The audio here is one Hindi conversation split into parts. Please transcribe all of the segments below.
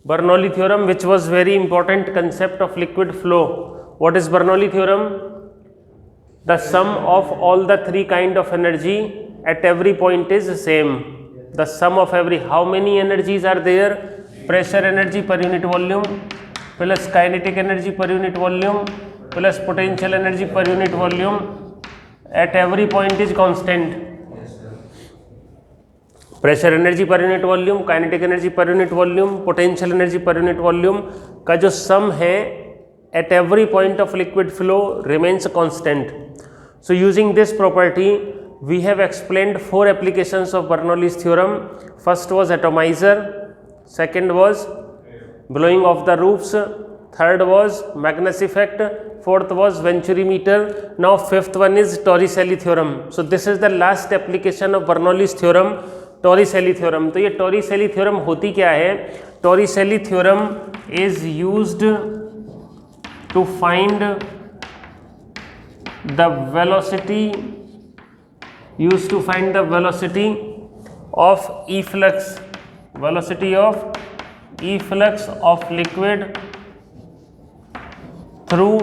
Bernoulli theorem, which was very important concept of liquid flow. What is Bernoulli theorem? The sum of all the three kind of energy at every point is same. The sum of every, how many energies are there? Pressure energy per unit volume plus kinetic energy per unit volume plus potential energy per unit volume at every point is constant. Pressure energy per unit volume, kinetic energy per unit volume, potential energy per unit volume का जो सम है at every point of liquid flow remains constant. So using this property we have explained 4 applications of Bernoulli's theorem. First was atomiser, second was blowing of the roofs, third was Magnus effect, fourth was Venturi-meter. Now fifth one is Torricelli theorem. So this is the last application of Bernoulli's theorem, Torricelli theorem. तो ये Torricelli theorem होती क्या है? Torricelli theorem is used to find the velocity of efflux, velocity of efflux of liquid through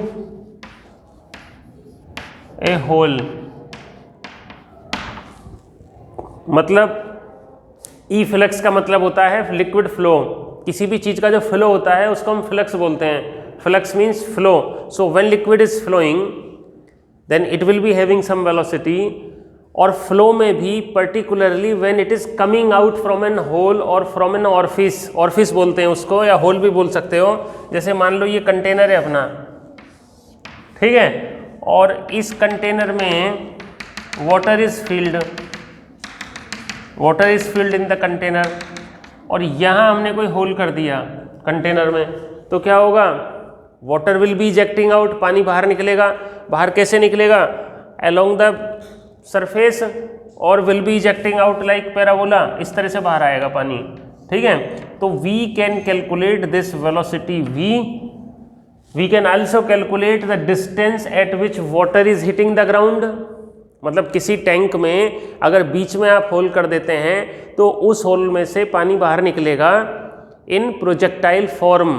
a hole. मतलब ई फ्लक्स का मतलब होता है लिक्विड फ्लो. किसी भी चीज़ का जो फ्लो होता है उसको हम फ्लक्स बोलते हैं. Flux means flow. So when liquid is flowing then it will be having some velocity. और फ्लो में भी particularly when it is coming out from an hole और फ्रॉम एन ऑर्फिस, ऑर्फिस बोलते हैं उसको या होल भी बोल सकते हो. जैसे मान लो ये कंटेनर है अपना, ठीक है, और इस कंटेनर में water is filled in the container, और यहाँ हमने कोई होल कर दिया कंटेनर में, तो क्या होगा? Water will be ejecting out, पानी बाहर निकलेगा. बाहर कैसे निकलेगा? अलोंग द सरफेस, और will be ejecting out like parabola, इस तरह से बाहर आएगा पानी. ठीक है, तो we can calculate this velocity v. We can also calculate the distance at which water is hitting the ground. मतलब किसी टैंक में अगर बीच में आप होल कर देते हैं तो उस होल में से पानी बाहर निकलेगा इन प्रोजेक्टाइल फॉर्म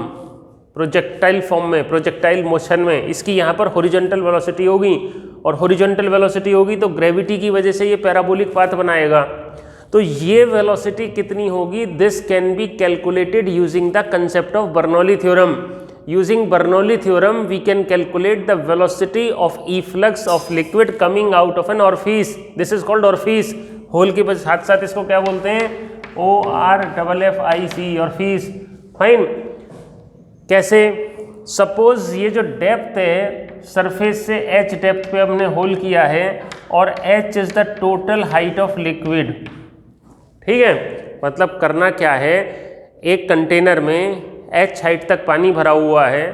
में, प्रोजेक्टाइल मोशन में. इसकी यहाँ पर हॉरिजॉन्टल वेलोसिटी होगी, और हॉरिजॉन्टल वेलोसिटी होगी तो ग्रेविटी की वजह से ये पैराबोलिक पाथ बनाएगा. तो ये वेलोसिटी कितनी होगी? This can be calculated using the concept of Bernoulli theorem. Using Bernoulli theorem, we can calculate the velocity of efflux of liquid coming out of an orifice. This is called orifice. Hole के साथ साथ इसको क्या बोलते हैं? ORFFIC, orifice. फाइन. कैसे? सपोज ये जो डेप्थ है सरफेस से h डेप्थ पे हमने होल किया है, और h is the total height of liquid. ठीक है, मतलब करना क्या है? एक कंटेनर में h हाइट तक पानी भरा हुआ है,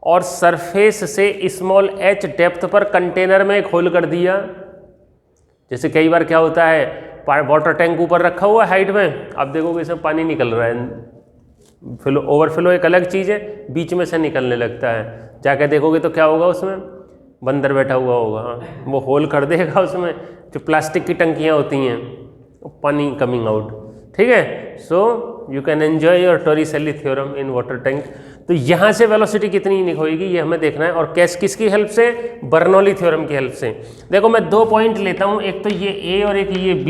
और सरफेस से स्मॉल h डेप्थ पर कंटेनर में एक होल कर दिया. जैसे कई बार क्या होता है, वाटर टैंक ऊपर रखा हुआ है हाइट में, आप देखोगे इसमें पानी निकल रहा है. ओवरफ्लो एक अलग चीज़ है, बीच में से निकलने लगता है. जाके देखोगे तो क्या होगा? उसमें बंदर बैठा हुआ होगा, वो होल कर देगा उसमें. जो प्लास्टिक की टंकियाँ होती हैं, पानी कमिंग आउट. ठीक है, so you can enjoy your Torricelli theorem in water tank. तो यहाँ से वेलोसिटी कितनी होएगी ये हमें देखना है, और कैस किसकी हेल्प से? बर्नौली थ्योरम की हेल्प से. देखो मैं 2 पॉइंट लेता हूँ, एक तो ये A और एक ये B.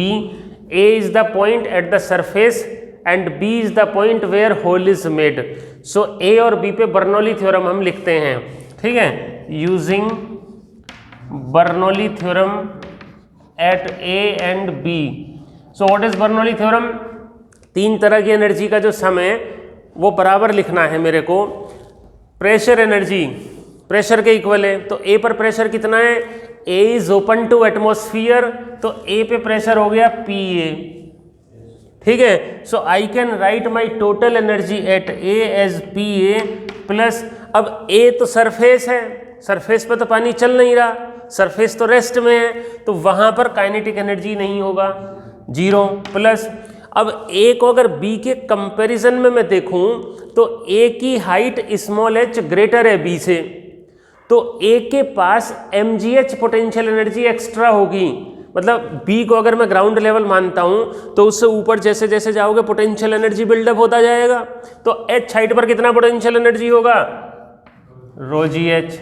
A is the point at the surface and B is the point where hole is made. So A और B पे बर्नौली थ्योरम हम लिखते हैं. ठीक है, using Bernoulli theorem at A and B. So what is Bernoulli theorem? 3 तरह की एनर्जी का जो सम है वो बराबर लिखना है मेरे को. प्रेशर एनर्जी प्रेशर के इक्वल है, तो A पर प्रेशर कितना है? A is open to atmosphere, तो A पे प्रेशर हो गया PA. ठीक है, so I can write my total energy at A as PA plus, अब A तो सरफेस है, सरफेस पे तो पानी चल नहीं रहा, सरफेस तो रेस्ट में है, तो वहाँ पर काइनेटिक एनर्जी नहीं होगा, 0 प्लस. अब A को अगर B के कंपैरिजन में मैं देखूं तो A की हाइट स्मॉल h ग्रेटर है B से, तो A के पास mgh पोटेंशियल एनर्जी एक्स्ट्रा होगी. मतलब बी को अगर मैं ग्राउंड लेवल मानता हूं तो उससे ऊपर जैसे जैसे जाओगे पोटेंशियल एनर्जी बिल्डअप होता जाएगा। तो एच हाइट पर कितना पोटेंशियल एनर्जी होगा, rho g h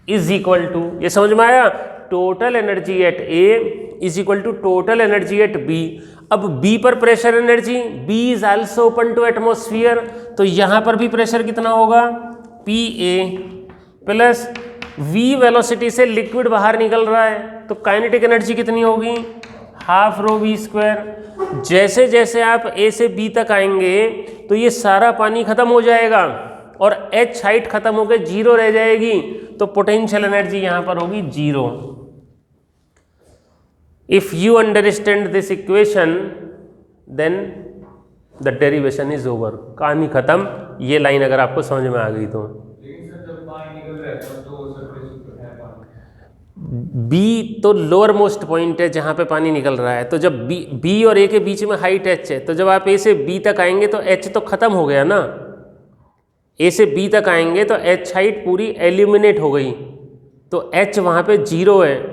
is equal to, ये समझ में आया, total energy at A is equal to total energy at B. अब बी पर pressure energy, B is also open to atmosphere, तो यहां पर भी प्रेशर कितना होगा, P A plus V velocity से लिक्विड बाहर निकल रहा है, तो काइनेटिक एनर्जी कितनी होगी, हाफ रो वी स्क्वायर। जैसे जैसे आप ए से बी तक आएंगे तो ये सारा पानी खत्म हो जाएगा और एच हाइट खत्म होकर जीरो रह जाएगी, तो पोटेंशियल एनर्जी यहां पर होगी zero. If you understand this equation then the derivation is over, कहानी खत्म। ये लाइन अगर आपको समझ में आ गई तो बी तो लोअर मोस्ट पॉइंट है जहां पे पानी निकल रहा है, तो जब बी और ए के बीच में हाइट एच है, तो जब आप ए से बी तक आएंगे तो एच तो खत्म हो गया ना, ए से बी तक आएंगे तो एच हाइट पूरी एलिमिनेट हो गई, तो एच वहां पे जीरो है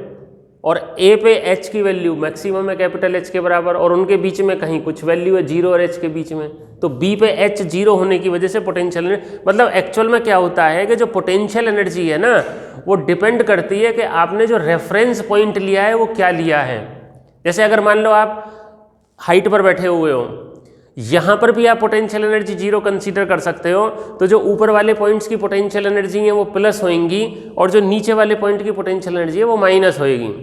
और ए पे एच की वैल्यू मैक्सिमम है कैपिटल एच के बराबर, और उनके बीच में कहीं कुछ वैल्यू है जीरो और एच के बीच में, तो बी पे एच जीरो होने की वजह से पोटेंशियल, मतलब एक्चुअल में क्या होता है कि जो पोटेंशियल एनर्जी है ना वो डिपेंड करती है कि आपने जो रेफरेंस पॉइंट लिया है वो क्या लिया है। जैसे अगर मान लो आप हाइट पर बैठे हुए हो, यहाँ पर भी आप पोटेंशियल एनर्जी जीरो कंसीडर कर सकते हो, तो जो ऊपर वाले पॉइंट्स की पोटेंशियल एनर्जी है वो प्लस होएंगी और जो नीचे वाले पॉइंट की पोटेंशियल एनर्जी है वो माइनस होएगी।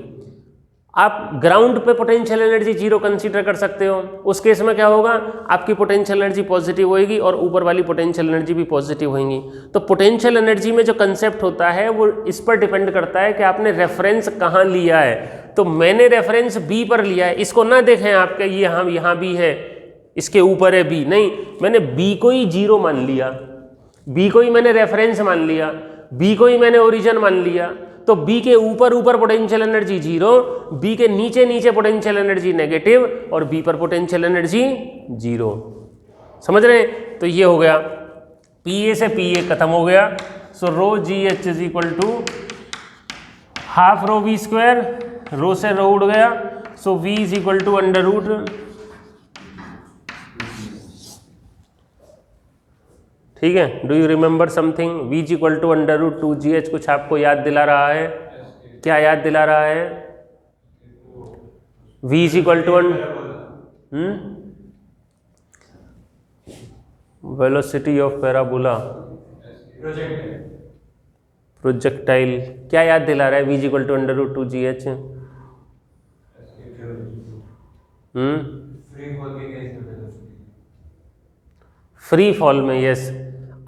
आप ग्राउंड पे पोटेंशियल एनर्जी जीरो कंसीडर कर सकते हो, उस केस में क्या होगा, आपकी पोटेंशियल एनर्जी पॉजिटिव होएगी और ऊपर वाली पोटेंशियल एनर्जी भी पॉजिटिव होएगी। तो पोटेंशियल एनर्जी में जो कंसेप्ट होता है वो इस पर डिपेंड करता है कि आपने रेफरेंस कहाँ लिया है। तो मैंने रेफरेंस बी पर लिया है, इसको ना देखें आपके ये यहाँ भी है, इसके ऊपर है बी, नहीं, मैंने बी को ही जीरो मान लिया, बी को ही मैंने रेफरेंस मान लिया, बी को ही मैंने ओरिजिन मान लिया, तो बी के ऊपर ऊपर पोटेंशियल एनर्जी जीरो, बी के नीचे नीचे पोटेंशियल एनर्जी नेगेटिव और बी पर पोटेंशियल एनर्जी जीरो। समझ रहे हैं? तो ये हो गया, पी ए से पी ए खत्म हो गया, so rho g h is equal to half rho v square, rho से रो उड़ गया, so v is equal to under root, ठीक है। Do you remember something, v is equal to under root two g h, कुछ आपको याद दिला रहा है, क्या याद दिला रहा है, v is equal to velocity of parabola, projectile, क्या याद दिला रहा है, v is equal to under root two g h, free fall में, यस,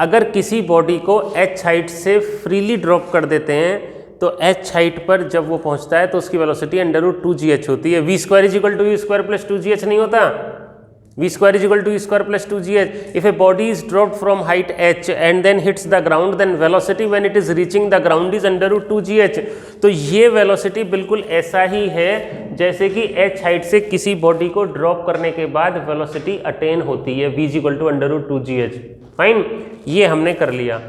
अगर किसी बॉडी को एच हाइट से फ्रीली ड्रॉप कर देते हैं तो एच हाइट पर जब वो पहुंचता है तो उसकी velocity under root two g h होती है। V square is equal to u square plus two g h नहीं होता, v square is equal to u square plus two g h. If a body is dropped from height h and then hits the ground, then velocity when it is reaching the ground is under root two g h. तो ये वेलोसिटी बिल्कुल ऐसा ही है जैसे कि एच हाइट से किसी बॉडी को ड्रॉप करने के बाद वेलोसिटी अटेन होती है, v is equal to under root two g h. Fine, ये हमने कर लिया।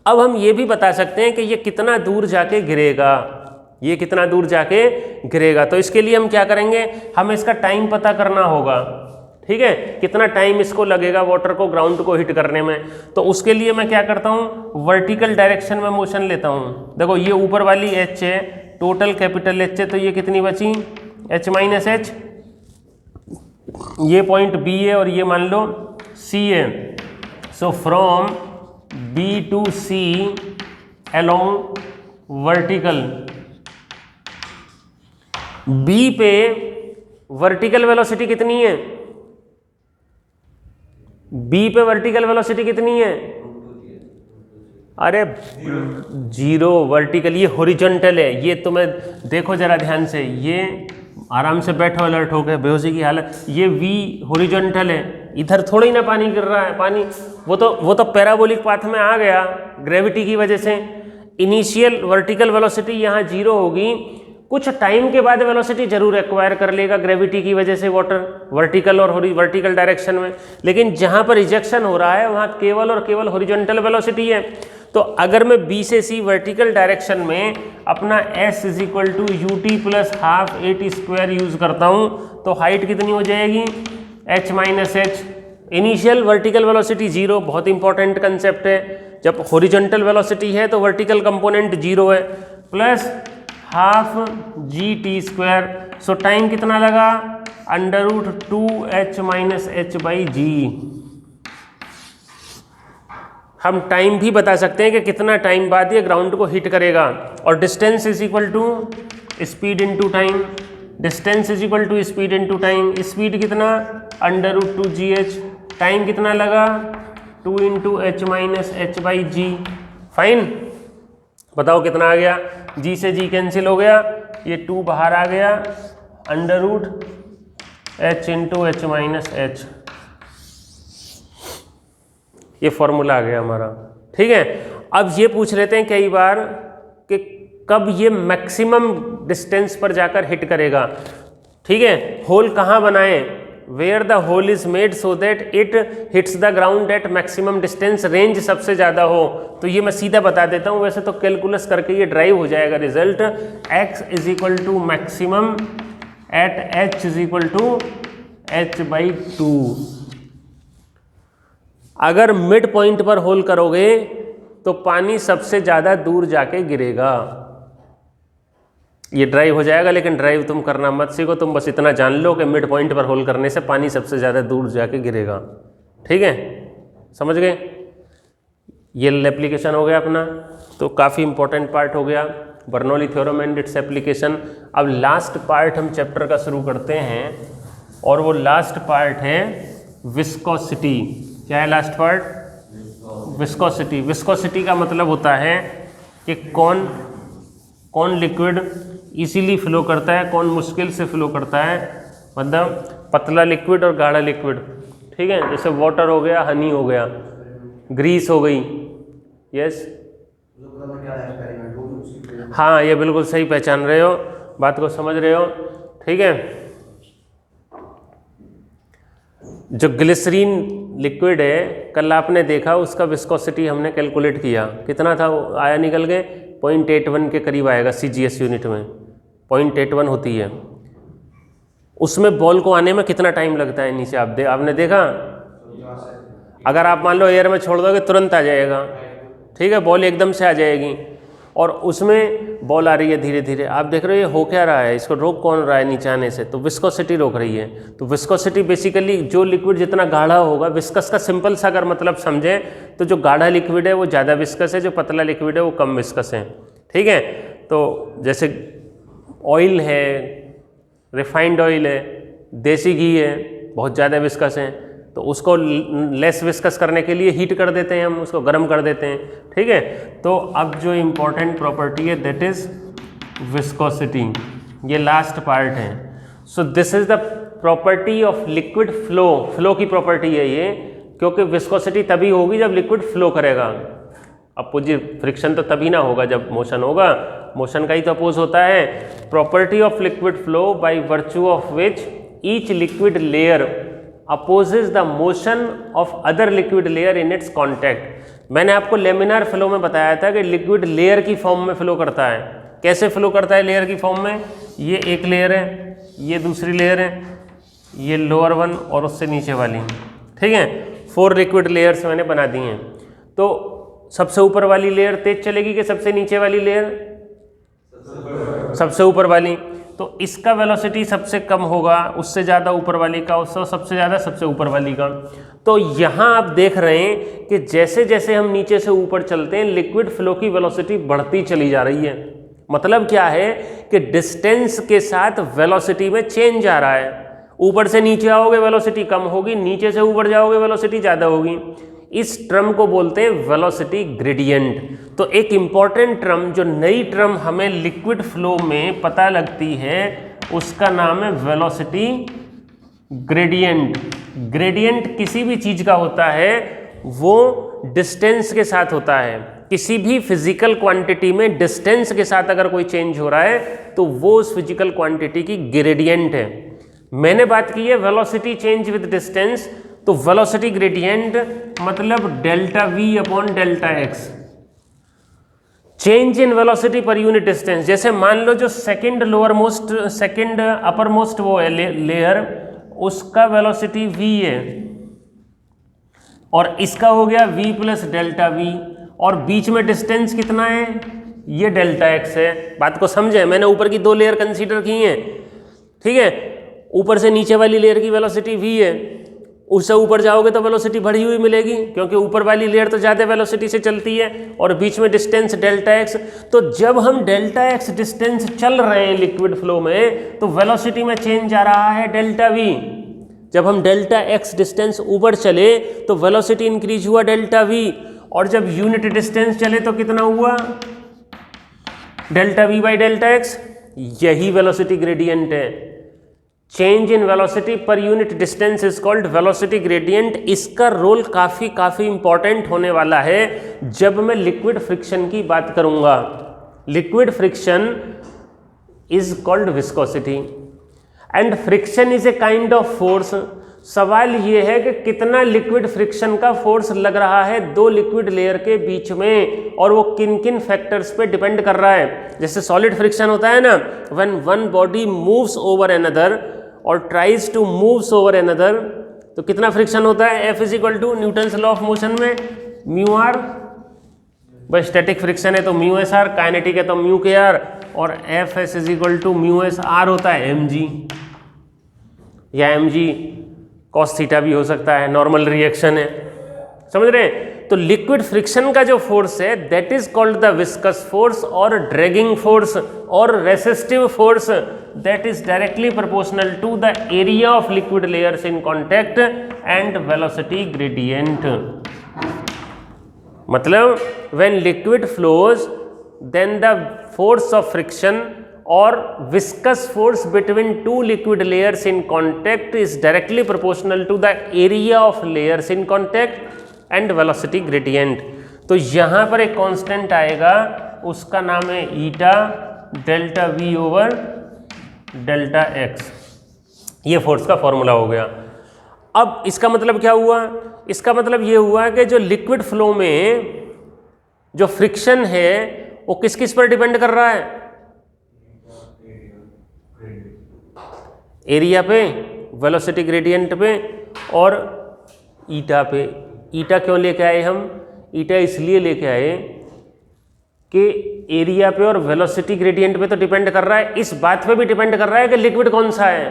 अब हम ये भी बता सकते हैं कि ये कितना दूर जाके गिरेगा, ये कितना दूर जाके गिरेगा। तो इसके लिए हम क्या करेंगे, हमें इसका टाइम पता करना होगा, ठीक है, कितना टाइम इसको लगेगा वाटर को ग्राउंड को हिट करने में। तो उसके लिए मैं क्या करता हूँ, वर्टिकल डायरेक्शन में मोशन लेता हूँ। देखो ये ऊपर वाली एच है, टोटल कैपिटल एच है, तो ये कितनी बची, एच माइनस एच, ये पॉइंट बी है और ये मान लो सी है। So from b to c along vertical, b पे वर्टिकल वेलोसिटी कितनी है, बी पे वर्टिकल वेलोसिटी कितनी है, अरे जीरो, वर्टिकल, ये हॉरिजॉन्टल है, ये तुम्हें देखो जरा ध्यान से, ये आराम से बैठो अलर्ट हो गए, बेहोशी की हालत, ये वी हॉरिजॉन्टल है, इधर थोड़ी ना पानी गिर रहा है, पानी वो तो पैराबोलिक पाथ में आ गया ग्रेविटी की वजह से। इनिशियल वर्टिकल वेलोसिटी यहाँ जीरो होगी, कुछ टाइम के बाद वेलोसिटी जरूर एक्वायर कर लेगा ग्रेविटी की वजह से वाटर, वर्टिकल और वर्टिकल डायरेक्शन में, लेकिन जहाँ पर इजेक्शन हो रहा है वहाँ केवल और केवल हॉरिजॉन्टल वेलोसिटी है। तो अगर मैं बी से सी वर्टिकल डायरेक्शन में अपना s is equal to u t plus half a t square use करता हूँ तो हाइट कितनी हो जाएगी h minus h. Initial vertical velocity zero, बहुत इंपॉर्टेंट कंसेप्ट है। जब हॉरिजॉन्टल वेलोसिटी है तो वर्टिकल कंपोनेंट जीरो है, plus half g t square. So time कितना लगा under root 2h minus h by g. हम टाइम भी बता सकते हैं कि कितना टाइम बाद ये ग्राउंड को हिट करेगा। और distance is equal to speed into time, distance is equal to speed into time. Speed कितना अंडर रूट 2gh, टाइम कितना लगा 2 into h minus h by g. Fine, बताओ कितना आ गया, जी से जी कैंसिल हो गया, ये 2 बाहर आ गया, under root h into h minus h. ये फॉर्मूला आ गया हमारा। ठीक है, अब ये पूछ लेते हैं कई बार कि कब ये मैक्सिमम डिस्टेंस पर जाकर हिट करेगा। ठीक है, होल कहाँ बनाएं, where the hole is made so that it hits the ground at maximum distance, range सबसे ज़्यादा हो। तो ये मैं सीधा बता देता हूँ, वैसे तो कैलकुलस करके ये ड्राइव हो जाएगा result. x is equal to maximum at h is equal to h by 2। अगर मिड पॉइंट पर होल करोगे तो पानी सबसे ज़्यादा दूर जाके गिरेगा। ये ड्राइव हो जाएगा, लेकिन ड्राइव तुम करना मत सीखो, तुम बस इतना जान लो कि मिड पॉइंट पर होल करने से पानी सबसे ज़्यादा दूर जाके गिरेगा। ठीक है, समझ गए? ये एप्लीकेशन हो गया अपना, तो काफ़ी इंपॉर्टेंट पार्ट हो गया Bernoulli theorem and its application. अब लास्ट पार्ट हम चैप्टर का शुरू करते हैं, और वो लास्ट पार्ट है विस्कोसिटी। क्या है लास्ट पार्ट? विस्कोसिटी। विस्कोसिटी का मतलब होता है कि कौन लिक्विड इजीली फ्लो करता है, कौन मुश्किल से फ्लो करता है, मतलब पतला लिक्विड और गाढ़ा लिक्विड। ठीक है, जैसे वाटर हो गया, हनी हो गया, ग्रीस हो गई। यस, हाँ, ये बिल्कुल सही पहचान रहे हो, बात को समझ रहे हो। ठीक है, जो ग्लिसरीन लिक्विड है कल आपने देखा, उसका विस्कोसिटी हमने कैलकुलेट किया, कितना था वो आया निकल के 0.81 के करीब आएगा CGS यूनिट में, 0.81 होती है। उसमें बॉल को आने में कितना टाइम लगता है नीचे, आपने देखा? अगर आप मान लो एयर में छोड़ दोगे तुरंत आ जाएगा। ठीक है, बॉल एकदम से आ जाएगी, और उसमें बॉल आ रही है धीरे धीरे। आप देख रहे हो ये हो क्या रहा है, इसको रोक कौन रहा है नीचे आने से? तो विस्कोसिटी रोक रही है। तो विस्कोसिटी बेसिकली जो लिक्विड जितना गाढ़ा होगा, विस्कस का सिंपल सा अगर मतलब समझें तो जो गाढ़ा लिक्विड है वो ज़्यादा विस्कस है, जो पतला लिक्विड है वो कम विस्कस है। ठीक है, तो जैसे ऑयल है, रिफाइंड ऑयल है, देसी घी है, बहुत ज़्यादा विस्कस है, तो उसको लेस विस्कस करने के लिए हीट कर देते हैं हम, उसको गर्म कर देते हैं। ठीक है, तो अब जो इम्पोर्टेंट प्रॉपर्टी है दैट इज विस्कोसिटी, ये लास्ट पार्ट है। So this is the property of liquid flow. Flow की प्रॉपर्टी है ये, क्योंकि विस्कोसिटी तभी होगी जब लिक्विड फ्लो करेगा। अपोजिट फ्रिक्शन तो तभी ना होगा जब मोशन होगा, मोशन का ही तो अपोज होता है। Property of liquid flow by virtue of which each liquid layer opposes the motion of other liquid layer in its contact. मैंने आपको लेमिनार फ्लो में बताया था कि लिक्विड लेयर की फॉर्म में फ्लो करता है। कैसे फ्लो करता है लेयर की फॉर्म में? ये एक लेयर है, ये दूसरी लेयर है, ये लोअर वन और उससे नीचे वाली। ठीक है, 4 लिक्विड लेयर्स मैंने बना दी हैं। तो सबसे ऊपर वाली लेयर तेज चलेगी कि सबसे नीचे वाली लेयर? सबसे ऊपर वाली। तो इसका वेलोसिटी सबसे कम होगा, उससे ज़्यादा ऊपर वाली का, उससे सबसे ज़्यादा सबसे ऊपर वाली का। तो यहाँ आप देख रहे हैं कि जैसे जैसे हम नीचे से ऊपर चलते हैं लिक्विड फ्लो की वेलोसिटी बढ़ती चली जा रही है। मतलब क्या है कि डिस्टेंस के साथ वेलोसिटी में चेंज आ रहा है। ऊपर से नीचे आओगे वेलोसिटी कम होगी, नीचे से ऊपर जाओगे वेलोसिटी ज़्यादा होगी। इस टर्म को बोलते हैं वेलोसिटी ग्रेडियंट। तो एक इम्पॉर्टेंट टर्म, जो नई टर्म हमें लिक्विड फ्लो में पता लगती है, उसका नाम है वेलोसिटी ग्रेडियंट। ग्रेडियंट किसी भी चीज़ का होता है वो डिस्टेंस के साथ होता है। किसी भी फिजिकल क्वांटिटी में डिस्टेंस के साथ अगर कोई चेंज हो रहा है तो वो उस फिजिकल क्वांटिटी की ग्रेडियंट है। मैंने बात की है वेलोसिटी चेंज विद डिस्टेंस, तो वेलोसिटी ग्रेडियंट मतलब delta v upon delta x। Change in velocity per unit distance, जैसे मान लो जो सेकंड अपर मोस्ट वो है लेयर, उसका वेलोसिटी v है और इसका हो गया v प्लस डेल्टा v, और बीच में डिस्टेंस कितना है, ये डेल्टा x है। बात को समझे, मैंने ऊपर की 2 लेयर कंसीडर की हैं, ठीक है। ऊपर से नीचे वाली लेयर की वेलोसिटी v है, उससे ऊपर जाओगे तो वेलोसिटी बढ़ी हुई मिलेगी, क्योंकि ऊपर वाली लेयर तो ज़्यादा वेलोसिटी से चलती है, और बीच में डिस्टेंस डेल्टा x। तो जब हम डेल्टा x डिस्टेंस चल रहे हैं लिक्विड फ्लो में, तो वेलोसिटी में चेंज आ रहा है डेल्टा v। जब हम डेल्टा x डिस्टेंस ऊपर चले तो वेलोसिटी इंक्रीज हुआ डेल्टा v, और जब यूनिट डिस्टेंस चले तो कितना हुआ, delta v by delta x। यही वेलोसिटी ग्रेडियंट है। Change in velocity per unit distance is called velocity gradient. इसका रोल काफ़ी इंपॉर्टेंट होने वाला है जब मैं लिक्विड फ्रिक्शन की बात करूंगा। Liquid friction is called viscosity and friction is a kind of force. सवाल ये है कि कितना लिक्विड फ्रिक्शन का फोर्स लग रहा है 2 लिक्विड लेयर के बीच में, और वो किन किन फैक्टर्स पे डिपेंड कर रहा है। जैसे सॉलिड फ्रिक्शन होता है ना, when one body moves over another or tries to moves over another, तो कितना फ्रिक्शन होता है, F is equal to Newton's law of motion में म्यू आर। भाई स्टैटिक फ्रिक्शन है तो म्यू एस आर, काइनेटिक है तो म्यू के आर, और f s is equal to mu s r होता है एम जी, या एम जी कॉस थीटा भी हो सकता है, नॉर्मल रिएक्शन है, समझ रहे हैं। तो लिक्विड फ्रिक्शन का जो फोर्स है that is called the viscous force or dragging force or resistive force, that is directly proportional to the area of liquid layers in contact and velocity gradient. मतलब when liquid flows then the force of friction or viscous force between 2 liquid layers in contact is directly proportional to the area of layers in contact and velocity gradient। तो यहाँ पर एक कांस्टेंट आएगा, उसका नाम है eta delta v over delta x। ये फोर्स का फॉर्मूला हो गया। अब इसका मतलब क्या हुआ, इसका मतलब ये हुआ कि जो लिक्विड फ्लो में जो फ्रिक्शन है वो किस किस पर डिपेंड कर रहा है, एरिया पे, वेलोसिटी ग्रेडियंट पे और ईटा पे। ईटा क्यों लेके आए हम, ईटा इसलिए लेके आए कि एरिया पे और वेलोसिटी ग्रेडियंट पे तो डिपेंड कर रहा है, इस बात पे भी डिपेंड कर रहा है कि लिक्विड कौन सा है।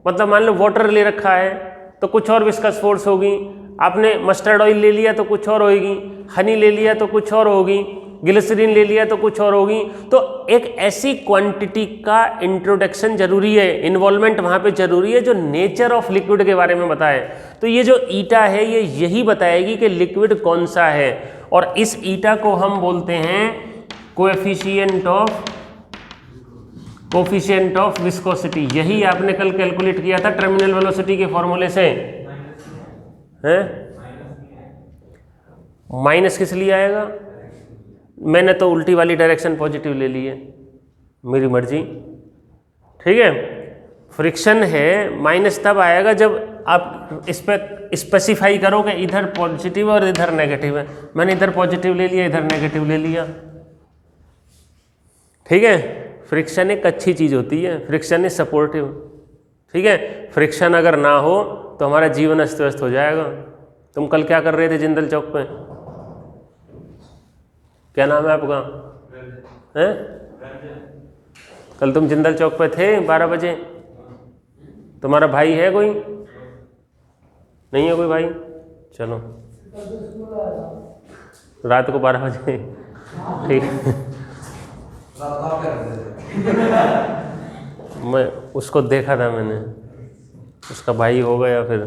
मतलब मान लो वाटर ले रखा है तो कुछ और विस्कस फोर्स होगी, आपने मस्टर्ड ऑयल ले लिया तो कुछ और होगी, हनी ले लिया तो कुछ और होगी, ग्लिसरीन ले लिया तो कुछ और होगी। तो एक ऐसी क्वांटिटी का इंट्रोडक्शन जरूरी है, इन्वॉल्वमेंट वहाँ पे जरूरी है जो नेचर ऑफ लिक्विड के बारे में बताए। तो ये जो ईटा है ये यही बताएगी कि लिक्विड कौन सा है, और इस ईटा को हम बोलते हैं कोफिशिएंट ऑफ विस्कोसिटी। यही आपने कल कैलकुलेट किया था टर्मिनल वेलोसिटी के फॉर्मूले से, हैं? माइनस किस लिए आएगा, मैंने तो उल्टी वाली डायरेक्शन पॉजिटिव ले ली है, मेरी मर्जी, ठीक है। फ्रिक्शन है, माइनस तब आएगा जब आप इस पर स्पेसिफाई करो कि इधर पॉजिटिव और इधर नेगेटिव है। मैंने इधर पॉजिटिव ले लिया, इधर नेगेटिव ले लिया, ठीक है। फ्रिक्शन एक अच्छी चीज़ होती है, फ्रिक्शन इज सपोर्टिव, ठीक है। फ्रिक्शन अगर ना हो तो हमारा जीवन अस्त व्यस्त हो जाएगा। तुम कल क्या कर रहे थे जिंदल चौक पे, क्या नाम है आपका, हैं? कल तुम जिंदल चौक पे थे 12 बजे, तुम्हारा भाई है कोई, नहीं है कोई भाई, चलो रात को 12 बजे, ठीक। मैं उसको देखा था, मैंने, उसका भाई होगा या फिर,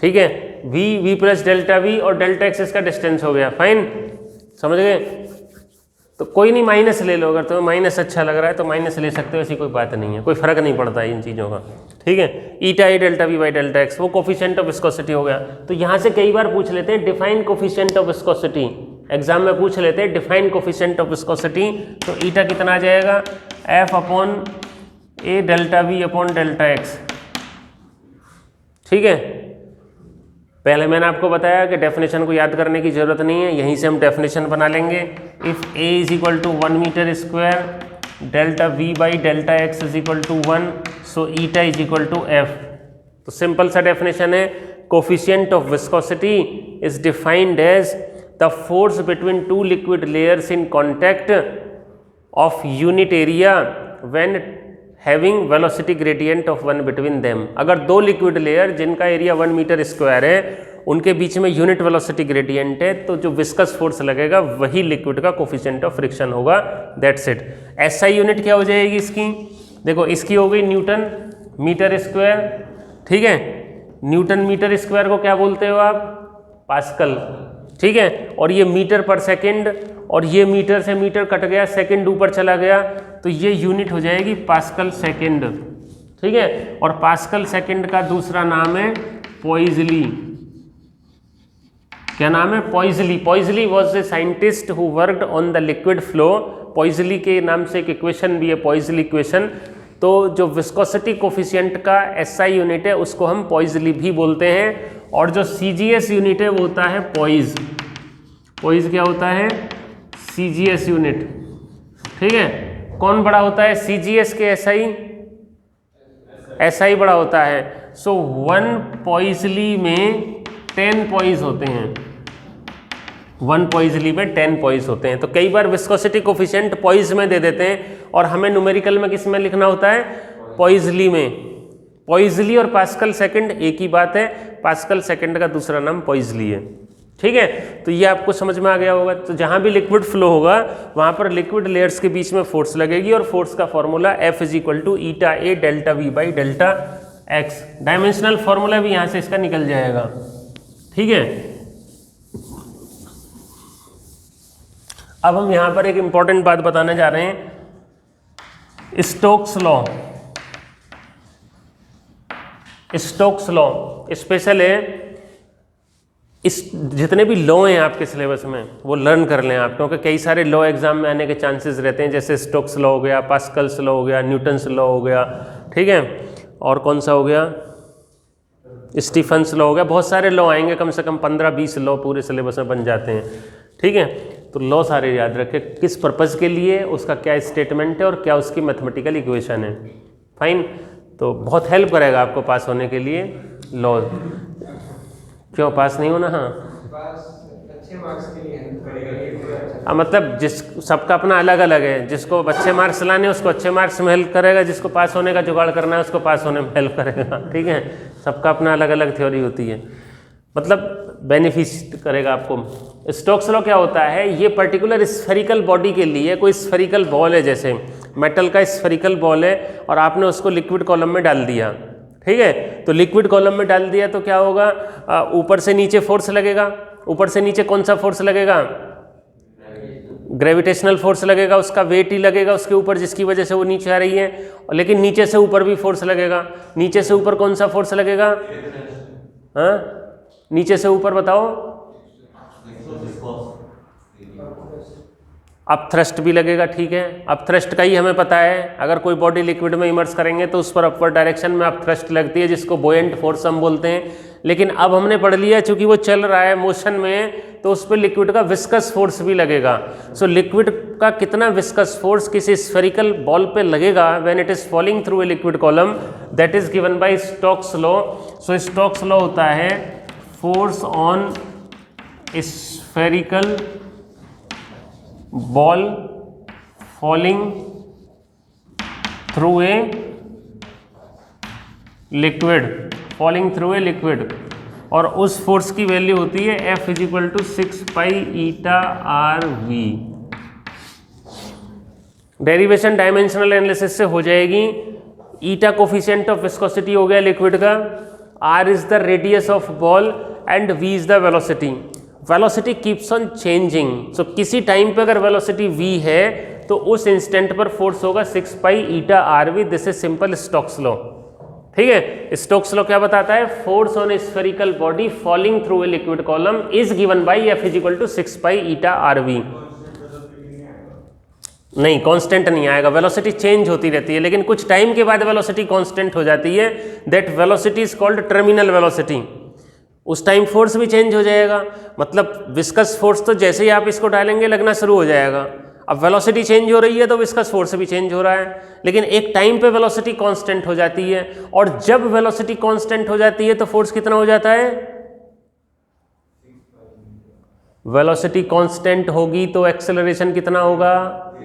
ठीक है। v प्लस डेल्टा v और डेल्टा x इसका डिस्टेंस हो गया, फाइन, समझ गए। तो कोई नहीं, माइनस ले लो, अगर तुम्हें माइनस अच्छा लग रहा है तो माइनस ले सकते हो, ऐसी कोई बात नहीं है, कोई फर्क नहीं पड़ता है इन चीज़ों का, ठीक है। Eta A delta v by delta x वो कोफिशिएंट ऑफ विस्कोसिटी हो गया। तो यहाँ से कई बार पूछ लेते हैं define coefficient of viscosity, exam में पूछ लेते हैं डिफाइन कोफिशिएंट ऑफ विस्कोसिटी। तो ईटा कितना आ जाएगा, f upon A delta v upon delta x, ठीक है। पहले मैंने आपको बताया कि डेफिनेशन को याद करने की ज़रूरत नहीं है, यहीं से हम डेफिनेशन बना लेंगे। If a is equal to 1 metre square delta v by delta x is equal to 1, so eta is equal to f। तो सिंपल सा डेफिनेशन है, coefficient of viscosity is defined as the force between two liquid layers in contact of unit area when having velocity gradient of 1 between them. अगर दो लिक्विड लेयर जिनका एरिया 1 मीटर स्क्वायर है उनके बीच में यूनिट वेलोसिटी ग्रेडियंट है, तो जो विस्कस फोर्स लगेगा वही लिक्विड का कोफिशिएंट ऑफ फ्रिक्शन होगा, दैट्स इट। एसआई यूनिट क्या हो जाएगी इसकी, देखो इसकी हो गई न्यूटन मीटर स्क्वायर, ठीक है। न्यूटन मीटर स्क्वायर को क्या बोलते हो आप, पास्कल, ठीक है। और ये मीटर पर सेकंड, और ये मीटर से मीटर कट गया, सेकंड ऊपर चला गया, तो ये यूनिट हो जाएगी पास्कल सेकंड, ठीक है। और पास्कल सेकंड का दूसरा नाम है पॉइज़ली। क्या नाम है, Poiseuille. Poiseuille was a scientist who worked on the liquid flow. Poiseuille के नाम से एक इक्वेशन भी है, पॉइज़ली इक्वेशन। तो जो विस्कोसिटी कोफिशिएंट का एसआई यूनिट है उसको हम पॉइज़ली भी बोलते हैं, और जो सीजीएस यूनिट है वो होता है पॉइज़। पॉइज़ क्या होता है, सीजीएस यूनिट, ठीक है। कौन बड़ा होता है, सीजीएस के एसआई, एसआई बड़ा होता है। सो 1 पॉइज़ली में 10 पॉइज़ होते हैं, 1 पॉइज़ली में 10 पॉइज़ होते हैं। तो कई बार विस्कोसिटी कोफिशिएंट पॉइज़ में दे देते हैं और हमें न्यूमेरिकल में किस में लिखना होता है, पॉइज़ली में। पॉइज़ली और पास्कल सेकंड एक ही बात है, पास्कल सेकंड का दूसरा नाम पॉइज़ली है, ठीक है। तो ये आपको समझ में आ गया होगा। तो जहाँ भी लिक्विड फ्लो होगा वहाँ पर लिक्विड लेयर्स के बीच में फोर्स लगेगी, और फोर्स का formula F is equal to eta A delta v by delta x. Dimensional formula भी यहाँ से इसका निकल जाएगा, ठीक है। अब हम यहाँ पर एक इंपॉर्टेंट बात बताने जा रहे हैं, Stokes law. Stokes law special है, इस जितने भी लॉ हैं आपके सिलेबस में वो लर्न कर लें आप, क्योंकि कई सारे लॉ एग्जाम में आने के चांसेस रहते हैं, जैसे स्टोक्स लॉ हो गया, पास्कल्स लॉ हो गया, न्यूटन्स लॉ हो गया, ठीक है। और कौन सा हो गया, स्टीफन्स लॉ हो गया। बहुत सारे लॉ आएंगे, कम से कम 15-20 लॉ पूरे सिलेबस में बन जाते हैं, ठीक है। तो लॉ सारे याद रखें, किस पर्पज़ के लिए, उसका क्या स्टेटमेंट है और क्या उसकी मैथमेटिकल इक्वेशन है, फाइन। तो बहुत हेल्प करेगा आपको पास होने के लिए लॉ। क्यों पास नहीं होना, हाँ अच्छे मार्क्स के लिए हेल्प करेगा। मतलब जिस सबका अपना अलग अलग है, जिसको अच्छे मार्क्स लाने उसको अच्छे मार्क्स में हेल्प करेगा, जिसको पास होने का जुगाड़ करना है उसको पास होने में हेल्प करेगा, ठीक है। सबका अपना अलग अलग थ्योरी होती है, मतलब बेनिफिट करेगा आपको। स्टोक्स लॉ क्या होता है, ये पर्टिकुलर स्फेरिकल बॉडी के लिए, कोई स्फेरिकल बॉल है, जैसे मेटल का स्फेरिकल बॉल है और आपने उसको लिक्विड कॉलम में डाल दिया, ठीक है। तो लिक्विड कॉलम में डाल दिया तो क्या होगा, ऊपर से नीचे फोर्स लगेगा। ऊपर से नीचे कौन सा फोर्स लगेगा, ग्रेविटेशनल फोर्स लगेगा, उसका वेट ही लगेगा उसके ऊपर, जिसकी वजह से वो नीचे आ रही है। लेकिन नीचे से ऊपर भी फोर्स लगेगा। नीचे से ऊपर कौन सा फोर्स लगेगा, हाँ नीचे से ऊपर बताओ, अब थ्रस्ट भी लगेगा, ठीक है। अब थ्रस्ट का ही हमें पता है, अगर कोई बॉडी लिक्विड में इमर्स करेंगे तो उस पर अपवर्ड डायरेक्शन में अब थ्रस्ट लगती है, जिसको बोयेंट फोर्स हम बोलते हैं। लेकिन अब हमने पढ़ लिया, चूंकि वो चल रहा है मोशन में, तो उस पर लिक्विड का विस्कस फोर्स भी लगेगा। सो लिक्विड का कितना विस्कस फोर्स किसी स्फेरिकल बॉल पे लगेगा when it is falling through a liquid column, that is given by Stokes law. So Stokes law होता है force on spherical ball falling through a liquid, falling through a liquid, और उस फोर्स की वैल्यू होती है F is equal to 6 pi eta r v. Derivation dimensional analysis से हो जाएगी। ईटा कोफिशिएंट ऑफ विस्कोसिटी हो गया लिक्विड का, R is the radius of ball and V is the velocity. Velocity keeps on changing, so किसी टाइम पे अगर वेलोसिटी v है तो उस इंस्टेंट पर फोर्स होगा 6 pi eta r v. This is simple Stokes law, ठीक है। स्टोक्स लॉ क्या बताता है, force on a spherical body falling through a liquid column is given by F is equal to 6 pi eta r v. नहीं, कांस्टेंट नहीं आएगा, वेलोसिटी चेंज होती रहती है, लेकिन कुछ टाइम के बाद वेलोसिटी कांस्टेंट हो जाती है। That velocity is called terminal velocity. उस टाइम फोर्स भी चेंज हो जाएगा, मतलब विस्कस फोर्स तो जैसे ही आप इसको डालेंगे लगना शुरू हो जाएगा। अब वेलोसिटी चेंज हो रही है तो विस्कस फोर्स भी चेंज हो रहा है, लेकिन एक टाइम पे वेलोसिटी कांस्टेंट हो जाती है, और जब वेलोसिटी कांस्टेंट हो जाती है तो फोर्स कितना हो जाता है? वेलोसिटी कांस्टेंट होगी तो एक्सेलरेशन कितना होगा?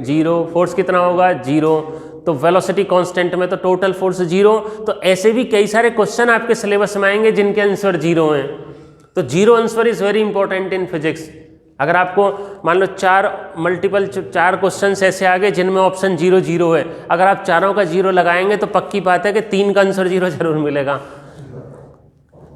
0। फोर्स कितना होगा? 0। तो वेलोसिटी कांस्टेंट में तो टोटल फोर्स 0। तो ऐसे भी कई सारे क्वेश्चन आपके सिलेबस में आएंगे जिनके आंसर 0 हैं। तो 0 answer is very important in physics. अगर आपको मान लो 4 क्वेश्चन ऐसे आ गए जिनमें ऑप्शन 0 0 है, अगर आप चारों का 0 लगाएंगे तो पक्की बात है कि 3 का आंसर 0 जरूर मिलेगा।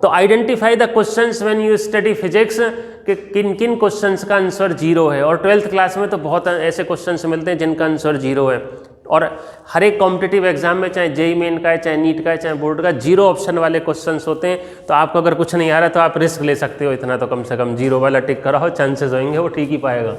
तो identify the questions when you study physics कि किन किन क्वेश्चंस का आंसर 0 है। और 12th क्लास में तो बहुत ऐसे क्वेश्चंस मिलते हैं जिनका आंसर 0 है। और हर एक कॉम्पिटिटिव एग्जाम में, चाहे जेईई मेन का है, चाहे नीट का है, चाहे बोर्ड का, 0 ऑप्शन वाले क्वेश्चंस होते हैं। तो आपको अगर कुछ नहीं आ रहा तो आप रिस्क ले सकते हो इतना, तो कम से कम 0 वाला टिक कराओ, चांसेस होंगे वो ठीक ही पाएगा।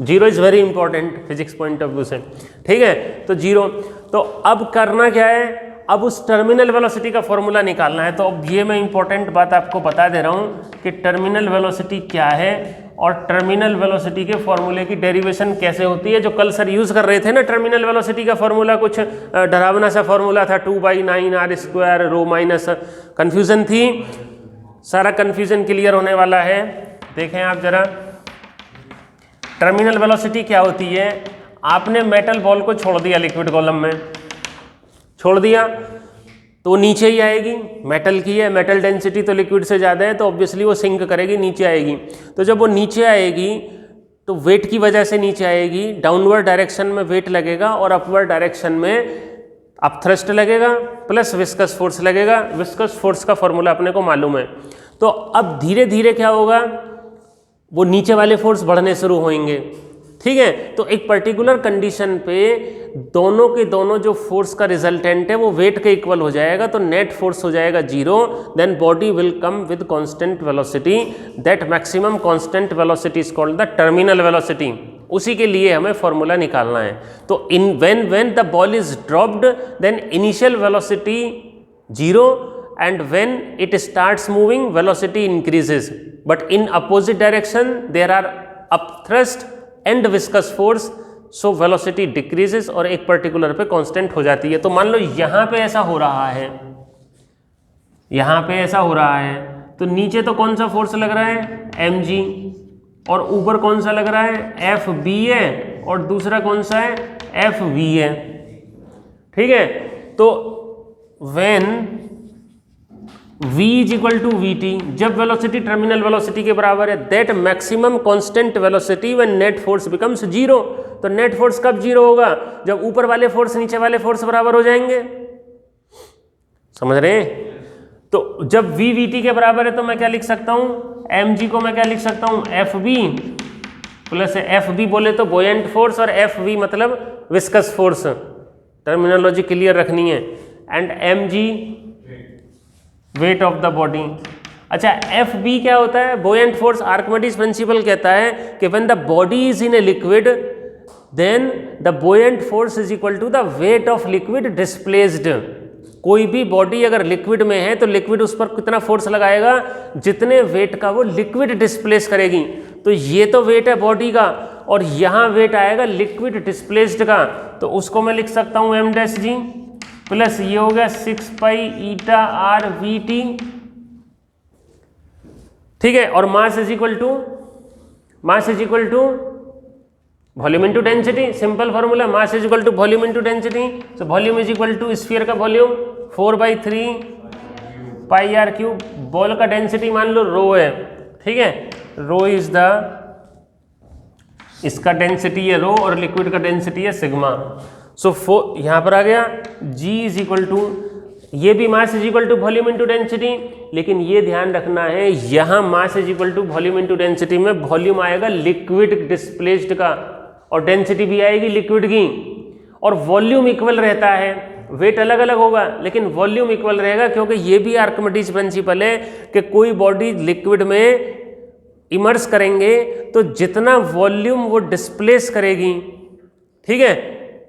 0 is very important physics point of view से, ठीक है। तो 0। तो अब करना क्या है? अब उस टर्मिनल वेलोसिटी का फॉर्मूला निकालना है। तो अब ये मैं इंपॉर्टेंट बात आपको बता दे रहा हूँ कि टर्मिनल वेलोसिटी क्या है और टर्मिनल वेलोसिटी के फॉर्मूले की डेरिवेशन कैसे होती है। जो कल सर यूज़ कर रहे थे ना टर्मिनल वेलोसिटी का फॉर्मूला, कुछ डरावना सा फॉर्मूला था, 2/9r² रो माइनस, कन्फ्यूज़न थी। सारा कन्फ्यूज़न क्लियर होने वाला है। देखें आप जरा, टर्मिनल वेलोसिटी क्या होती है? आपने मेटल बॉल को छोड़ दिया लिक्विड कॉलम में, छोड़ दिया तो वो नीचे ही आएगी। मेटल की है, मेटल डेंसिटी तो लिक्विड से ज़्यादा है, तो ऑब्वियसली वो सिंक करेगी, नीचे आएगी। तो जब वो नीचे आएगी तो वेट की वजह से नीचे आएगी, डाउनवर्ड डायरेक्शन में वेट लगेगा और अपवर्ड डायरेक्शन में अपथ्रस्ट लगेगा प्लस विस्कस फोर्स लगेगा। विस्कस फोर्स का फॉर्मूला अपने को मालूम है। तो अब धीरे धीरे क्या होगा? वो नीचे वाले फोर्स बढ़ने शुरू होंगे, ठीक है। तो एक पर्टिकुलर कंडीशन पे दोनों के दोनों जो फोर्स का रिजल्टेंट है वो वेट के इक्वल हो जाएगा, तो नेट फोर्स हो जाएगा 0। Then body will come with constant velocity, that maximum constant velocity is called the terminal velocity. उसी के लिए हमें फॉर्मूला निकालना है। तो in when the ball is dropped then initial velocity 0 and when it starts moving velocity increases, but in opposite direction there are upthrust and viscous force, so velocity decreases और एक पर्टिकुलर पे कांस्टेंट हो जाती है। तो मान लो यहाँ पे ऐसा हो रहा है, यहाँ पे ऐसा हो रहा है, तो नीचे तो कौन सा फोर्स लग रहा है? mg, और ऊपर कौन सा लग रहा है? fb है, और दूसरा कौन सा है? fv है, ठीक है। तो when v is equal to vt, जब वेलोसिटी टर्मिनल वेलोसिटी के बराबर है, that maximum constant velocity when net force becomes 0। तो नेट फोर्स कब 0 होगा? जब ऊपर वाले फोर्स नीचे वाले फोर्स बराबर हो जाएंगे। समझ रहे हैं? तो जब v vt के बराबर है तो मैं क्या लिख सकता हूं? mg को मैं क्या लिख सकता हूं? fb प्लस fb बोले तो बोयेंट फोर्स, और fv मतलब विस्कस फोर्स। टर्मिनोलॉजी क्लियर रखनी है। And mg weight of the body. अच्छा, एफ बी क्या होता है? बोयेंट फोर्स। आर्किमिडीज प्रिंसिपल कहता है कि when the body is in a liquid then the buoyant force is equal to the weight of liquid displaced. कोई भी बॉडी अगर लिक्विड में है तो लिक्विड उस पर कितना फोर्स लगाएगा? जितने वेट का वो लिक्विड डिस्प्लेस करेगी। तो ये तो वेट है बॉडी का, और यहाँ वेट आएगा लिक्विड डिस्प्लेस्ड का। तो उसको मैं लिख सकता हूँ m' प्लस ये हो गया 6 pi eta r v t, ठीक है। और mass is equal to volume into density. Simple formula, mass is equal to volume into density. So volume is equal to sphere का volume 4/3 pi r cube. Ball का डेंसिटी मान लो रो है, ठीक है। रो इज द, इसका डेंसिटी है रो और लिक्विड का डेंसिटी है सिग्मा। सो यहाँ पर आ गया g इज इक्वल टू, ये भी mass is equal to volume into density, लेकिन ये ध्यान रखना है यहाँ mass is equal to volume into density में वॉल्यूम आएगा लिक्विड डिस्प्लेस्ड का और डेंसिटी भी आएगी लिक्विड की, और वॉल्यूम इक्वल रहता है। वेट अलग अलग होगा लेकिन वॉल्यूम इक्वल रहेगा, क्योंकि ये भी आर्किमिडीज प्रिंसिपल है कि कोई बॉडी लिक्विड में इमर्स करेंगे तो जितना वॉल्यूम वो डिस्प्लेस करेगी, ठीक है,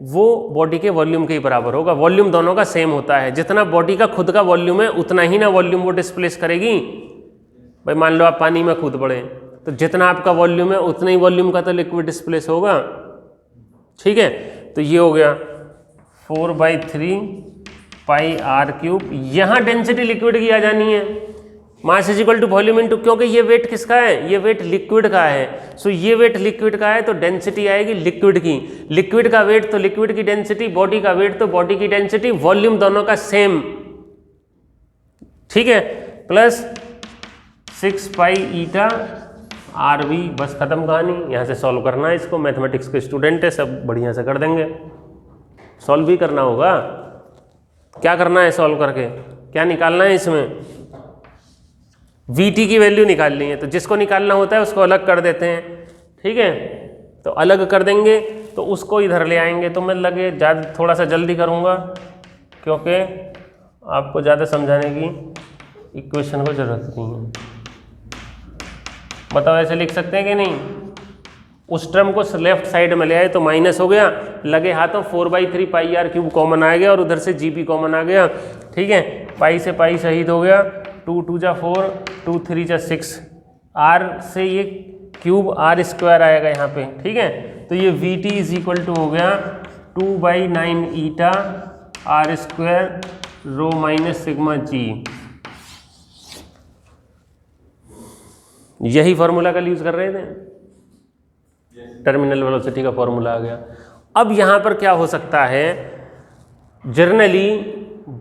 वो बॉडी के वॉल्यूम के ही बराबर होगा। वॉल्यूम दोनों का सेम होता है, जितना बॉडी का खुद का वॉल्यूम है उतना ही ना वॉल्यूम वो डिस्प्लेस करेगी। भाई मान लो आप पानी में कूद पड़े तो जितना आपका वॉल्यूम है उतना ही वॉल्यूम का तो लिक्विड डिस्प्लेस होगा, ठीक है। तो ये हो गया 4/3 पाई आर क्यूब। यहाँ डेंसिटी लिक्विड की आ जानी है, mass is equal to volume into, क्योंकि ये वेट किसका है, ये वेट लिक्विड का है। सो ये वेट लिक्विड का है तो डेंसिटी आएगी लिक्विड की, लिक्विड का वेट तो लिक्विड की डेंसिटी, बॉडी का वेट तो बॉडी की डेंसिटी, वॉल्यूम दोनों का सेम, ठीक है। Plus 6 pi eta r v, बस खत्म कहानी। यहाँ से सॉल्व करना है इसको, मैथमेटिक्स के स्टूडेंट है सब बढ़िया से कर देंगे। सॉल्व भी करना होगा, क्या करना है सॉल्व करके, क्या निकालना है इसमें, VT की वैल्यू निकालनी है। तो जिसको निकालना होता है उसको अलग कर देते हैं, ठीक है। तो अलग कर देंगे तो उसको इधर ले आएंगे। तो मैं लगे ज़्यादा थोड़ा सा जल्दी करूँगा क्योंकि आपको ज़्यादा समझाने की इक्वेशन को ज़रूरत नहीं है। बताओ ऐसे लिख सकते हैं कि नहीं, उस टर्म को लेफ्ट साइड में ले आए तो माइनस हो गया, लगे हाथों 4/3 पाई आर क्यूब कॉमन आ गया और उधर से GP कॉमन आ गया, ठीक है। पाई से पाई शहीद हो गया, 2 2 जा 4, 2 3 जा 6, आर से ये क्यूब आर स्क्वायर आएगा यहाँ पे, ठीक है। तो ये VT इज इक्वल टू हो गया 2/9 eta r square rho minus sigma g. यही फॉर्मूला कल यूज कर रहे थे, टर्मिनल वेलोसिटी का फॉर्मूला आ गया। अब यहाँ पर क्या हो सकता है, जनरली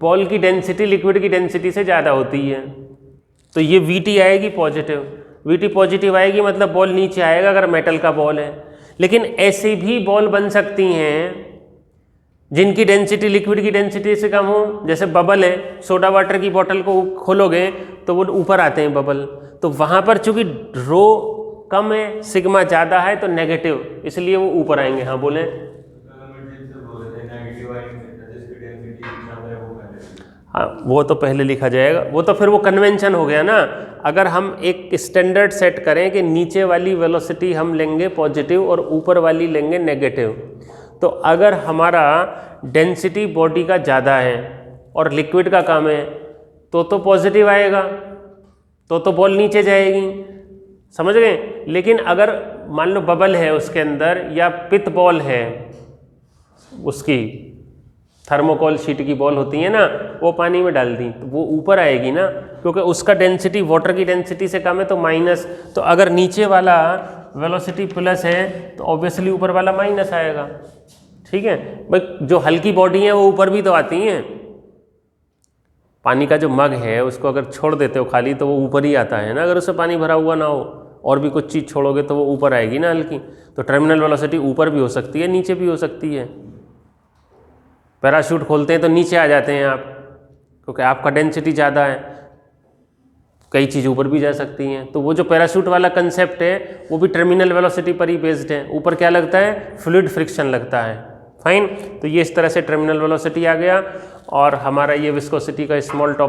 बॉल की डेंसिटी लिक्विड की डेंसिटी से ज़्यादा होती है, तो ये VT आएगी पॉजिटिव, VT पॉजिटिव आएगी मतलब बॉल नीचे आएगा अगर मेटल का बॉल है। लेकिन ऐसे भी बॉल बन सकती हैं जिनकी डेंसिटी लिक्विड की डेंसिटी से कम हो, जैसे बबल है, सोडा वाटर की बोतल को खोलोगे तो वो ऊपर आते हैं बबल, तो वहाँ पर चूंकि रो कम है सिग्मा ज़्यादा है तो नेगेटिव, इसलिए वो ऊपर आएंगे। हाँ बोले, हाँ वो तो पहले लिखा जाएगा, वो तो फिर वो कन्वेंशन हो गया ना। अगर हम एक स्टैंडर्ड सेट करें कि नीचे वाली वेलोसिटी हम लेंगे पॉजिटिव और ऊपर वाली लेंगे नेगेटिव, तो अगर हमारा डेंसिटी बॉडी का ज़्यादा है और लिक्विड का कम है तो पॉजिटिव आएगा, तो बॉल नीचे जाएगी, समझ गए। लेकिन अगर मान लो बबल है उसके अंदर या पित बॉल है, उसकी थर्मोकोल शीट की बॉल होती है ना, वो पानी में डाल दी तो वो ऊपर आएगी ना, क्योंकि उसका डेंसिटी वाटर की डेंसिटी से कम है तो माइनस। तो अगर नीचे वाला वेलोसिटी प्लस है तो ऑब्वियसली ऊपर वाला माइनस आएगा, ठीक है भाई। जो हल्की बॉडी है वो ऊपर भी तो आती हैं, पानी का जो मग है उसको अगर छोड़ देते हो खाली तो वो ऊपर ही आता है ना, अगर उससे पानी भरा हुआ ना हो और भी कुछ चीज़ छोड़ोगे तो वो ऊपर आएगी ना हल्की। तो टर्मिनल वेलोसिटी ऊपर भी हो सकती है नीचे भी हो सकती है। पैराशूट खोलते हैं तो नीचे आ जाते हैं आप, क्योंकि आपका डेंसिटी ज़्यादा है, कई चीज़ ऊपर भी जा सकती हैं। तो वो जो पैराशूट वाला कंसेप्ट है वो भी टर्मिनल वेलोसिटी पर ही बेस्ड है। ऊपर क्या लगता है, फ्लूइड फ्रिक्शन लगता है, फाइन। तो ये इस तरह से टर्मिनल वेलोसिटी आ गया और हमारा ये विस्कोसिटी का स्मॉल टॉपिक